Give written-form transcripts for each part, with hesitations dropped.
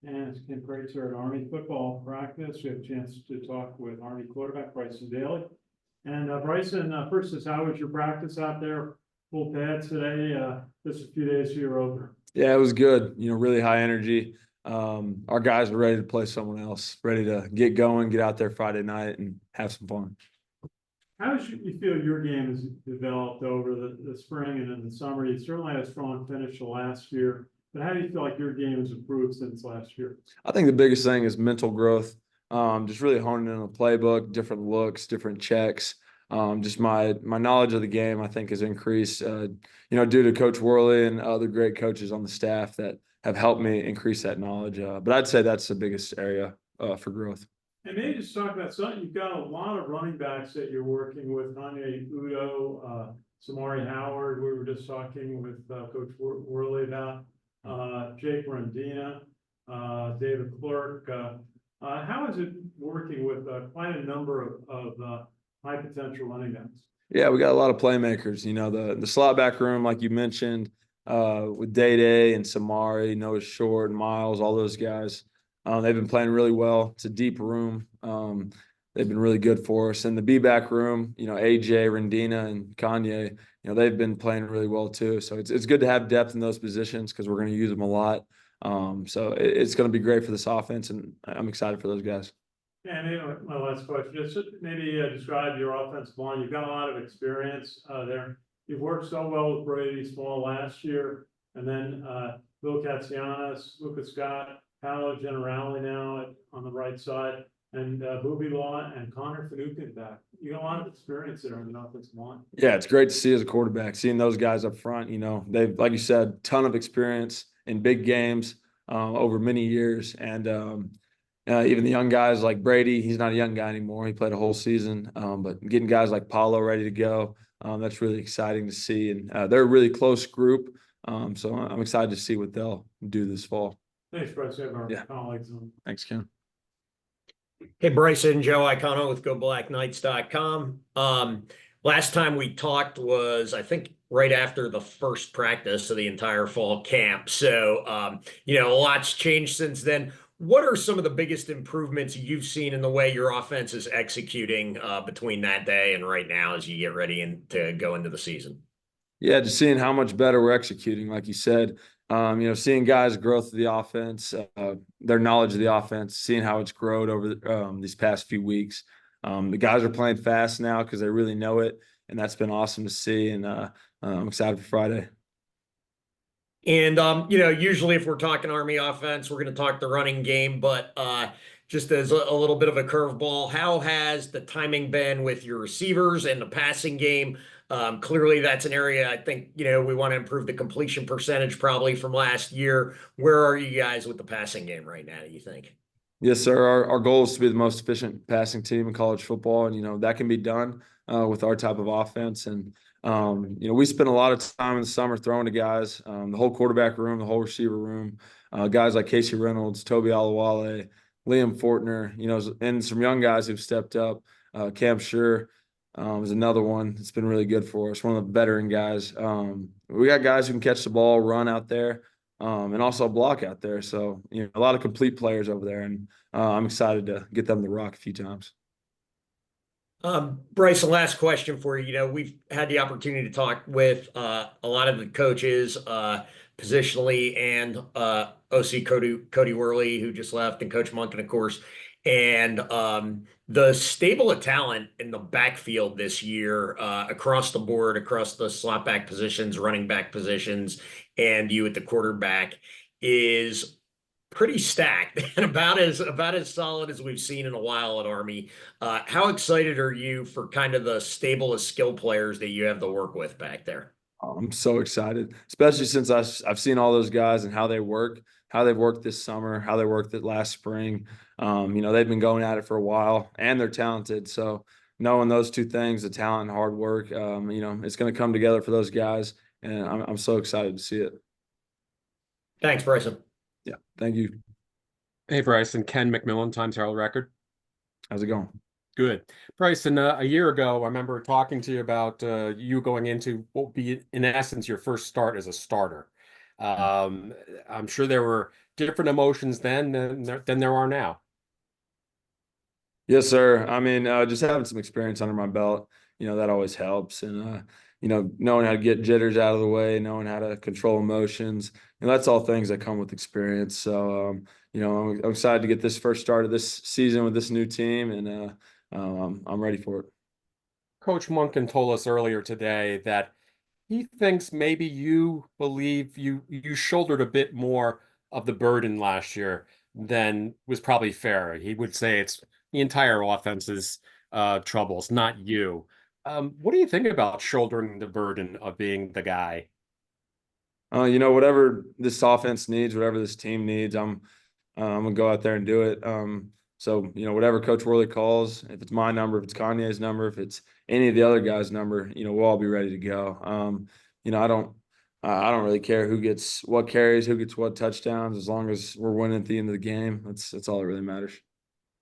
And it's Ken Kreitzer at Army football practice. We have a chance to talk with Army quarterback Bryson Daly. And Bryson, first is how was your practice out there? Full pads today, just a few days to your opener. Yeah, it was good. Really high energy. Our guys were ready to play someone else, ready to get going, get out there Friday night and have some fun. How do you feel your game has developed over the spring and in the summer? You certainly had a strong finish to last year, but how do you feel like your game has improved since last year? I think the biggest thing is mental growth. Just really honing in on the playbook, different looks, different checks. Just my knowledge of the game, I think, has increased. Due to Coach Worley and other great coaches on the staff that have helped me increase that knowledge. But I'd say that's the biggest area for growth. And maybe just talk about something. You've got a lot of running backs that you're working with. Kanye Udo, Samari Howard. We were just talking with Coach Worley about Jake Rendina, David Clark. How is it working with quite a number of high potential running backs? Yeah, we got a lot of playmakers. The slot back room, like you mentioned, with Day and Samari, Noah Short, Miles, all those guys. They've been playing really well. It's a deep room. They've been really good for us. In the B-back room, AJ, Rendina, and Kanye, they've been playing really well too. So it's good to have depth in those positions because we're going to use them a lot. So it's going to be great for this offense, and I'm excited for those guys. Yeah, maybe my last question, just maybe describe your offensive line. You've got a lot of experience there. You've worked so well with Brady Small last year, and then Bill Katsianis, Lucas Scott, Paolo Generali now on the right side, and Booby Law and Connor Finucane back. You got a lot of experience there on the offensive line. Yeah, it's great to see as a quarterback, seeing those guys up front. They've, like you said, ton of experience in big games over many years. And even the young guys like Brady, he's not a young guy anymore. He played a whole season. But getting guys like Paulo ready to go, that's really exciting to see. And they're a really close group. So I'm excited to see what they'll do this fall. Thanks, Bryson. Our colleagues. Thanks, Ken. Hey, Bryson, Joe Icono with GoBlackKnights.com. Last time we talked was, I think, right after the first practice of the entire fall camp. So, a lot's changed since then. What are some of the biggest improvements you've seen in the way your offense is executing between that day and right now as you get ready to go into the season? Yeah, just seeing how much better we're executing, like you said. Seeing guys' growth of the offense, their knowledge of the offense, seeing how it's grown over these past few weeks. The guys are playing fast now because they really know it, and that's been awesome to see. And I'm excited for Friday. And, usually if we're talking Army offense, we're going to talk the running game, but just as a little bit of a curveball, how has the timing been with your receivers and the passing game? Clearly that's an area I think, we want to improve the completion percentage probably from last year. Where are you guys with the passing game right now, do you think? Yes, sir. Our goal is to be the most efficient passing team in college football. And, that can be done with our type of offense. And, we spend a lot of time in the summer throwing to guys, the whole quarterback room, the whole receiver room, guys like Casey Reynolds, Toby Alawale, Liam Fortner, and some young guys who've stepped up. Cam Sure is another one that's been really good for us, one of the veteran guys. We got guys who can catch the ball, run out there, and also block out there. So, a lot of complete players over there, and I'm excited to get them to rock a few times. Bryson, last question for you. We've had the opportunity to talk with a lot of the coaches positionally and OC Cody Worley, who just left, and Coach Monken, of course. And the stable of talent in the backfield this year across the board, across the slot back positions, running back positions, and you at the quarterback is pretty stacked and about as solid as we've seen in a while at Army. How excited are you for kind of the stable of skill players that you have to work with back there? I'm so excited, especially since I've seen all those guys and how they work, how they've worked this summer, how they worked it last spring. They've been going at it for a while, and they're talented. So knowing those two things, the talent and hard work, it's going to come together for those guys, and I'm so excited to see it. Thanks, Bryson. Yeah, thank you. Hey, Bryson, Ken McMillan, Times Herald Record. How's it going? Good. Bryson, a year ago, I remember talking to you about you going into what would be, in essence, your first start as a starter. I'm sure there were different emotions then than there are now. Yes, sir. I mean, just having some experience under my belt, that always helps. And, knowing how to get jitters out of the way, knowing how to control emotions, that's all things that come with experience. So, I'm excited to get this first start of this season with this new team, and I'm ready for it. Coach Munkin told us earlier today that he thinks maybe you believe you shouldered a bit more of the burden last year than was probably fair. He would say it's the entire offense's troubles, not you. What do you think about shouldering the burden of being the guy? Whatever this offense needs, whatever this team needs, I'm gonna go out there and do it. So whatever Coach Worley calls, if it's my number, if it's Kanye's number, if it's any of the other guys' number, we'll all be ready to go. I don't really care who gets what carries, who gets what touchdowns, as long as we're winning at the end of the game. That's all that really matters.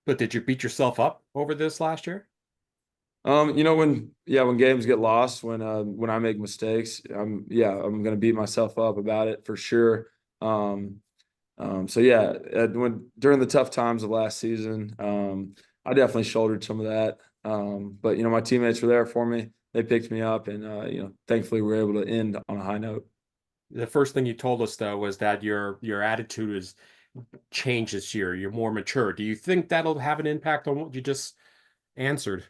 But did you beat yourself up over this last year? When games get lost, when I make mistakes, I'm gonna beat myself up about it for sure. So yeah, when during the tough times of last season, I definitely shouldered some of that. But my teammates were there for me. They picked me up, and thankfully we were able to end on a high note. The first thing you told us though was that your attitude has changed this year. You're more mature. Do you think that'll have an impact on what you just answered?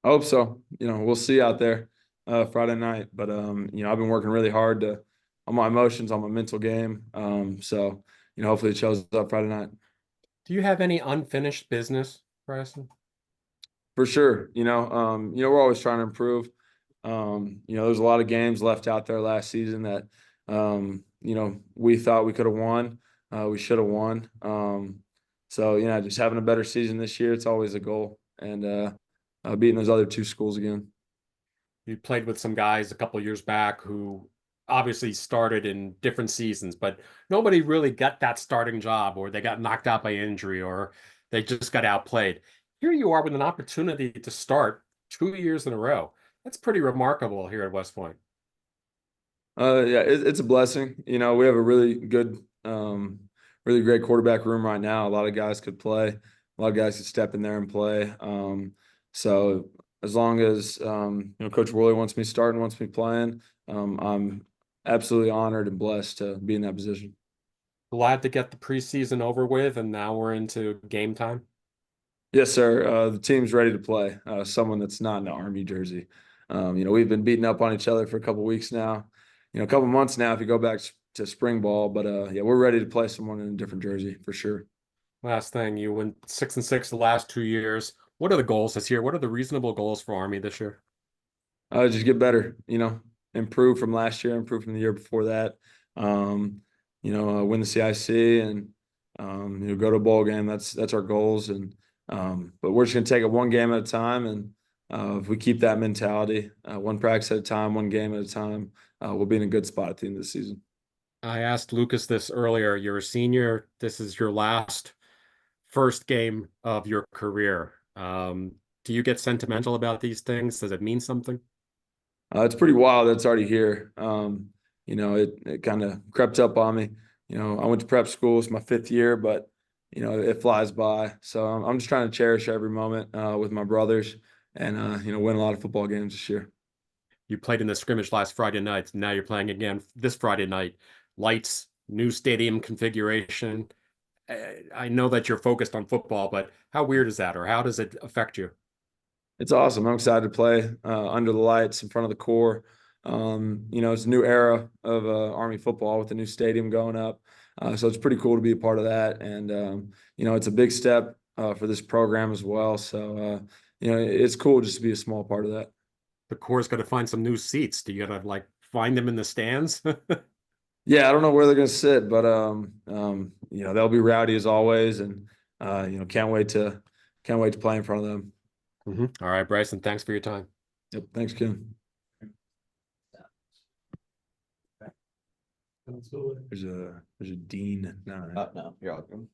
I hope so. We'll see out there Friday night. But I've been working really hard on my emotions, on my mental game. So hopefully it shows up Friday night. Do you have any unfinished business, Bryson? For sure. We're always trying to improve. There's a lot of games left out there last season that we thought we could have won. We should have won. So just having a better season this year, it's always a goal. And beating those other two schools again. You played with some guys a couple years back who obviously started in different seasons, but nobody really got that starting job, or they got knocked out by injury, or they just got outplayed. Here you are with an opportunity to start 2 years in a row. That's pretty remarkable here at West Point. Yeah, it's a blessing. We have a really good, really great quarterback room right now. A lot of guys could play. A lot of guys could step in there and play. So as long as Coach Worley wants me starting, wants me playing, I'm absolutely honored and blessed to be in that position. Glad to get the preseason over with, and now we're into game time. Yes, sir. The team's ready to play. Someone that's not in an Army jersey. We've been beating up on each other for a couple weeks now. A couple months now if you go back to spring ball. But yeah, we're ready to play someone in a different jersey for sure. Last thing, you went 6-6 the last 2 years. What are the goals this year? What are the reasonable goals for Army this year? Just get better. Improve from last year, improve from the year before that. Win the CIC and go to a bowl game. That's our goals. And but we're just gonna take it one game at a time. And if we keep that mentality, one practice at a time, one game at a time, we'll be in a good spot at the end of the season. I asked Lucas this earlier. You're a senior. This is your first game of your career. Do you get sentimental about these things? Does it mean something? It's pretty wild that it's already here. It kind of crept up on me. I went to prep school. It's my 5th year, but it flies by. So I'm just trying to cherish every moment with my brothers and win a lot of football games this year. You played in the scrimmage last Friday night. Now you're playing again this Friday night. Lights, new stadium configuration. I know that you're focused on football, but how weird is that, or how does it affect you? It's awesome. I'm excited to play under the lights in front of the core. It's a new era of Army football with the new stadium going up. So it's pretty cool to be a part of that. And, it's a big step for this program as well. So, it's cool just to be a small part of that. The core's got to find some new seats. Do you got to find them in the stands? Yeah, I don't know where they're going to sit, but, they'll be rowdy as always. And, can't wait to play in front of them. All right, Bryson, thanks for your time. Yep. Thanks, Ken. There's a dean. No, No, you're welcome.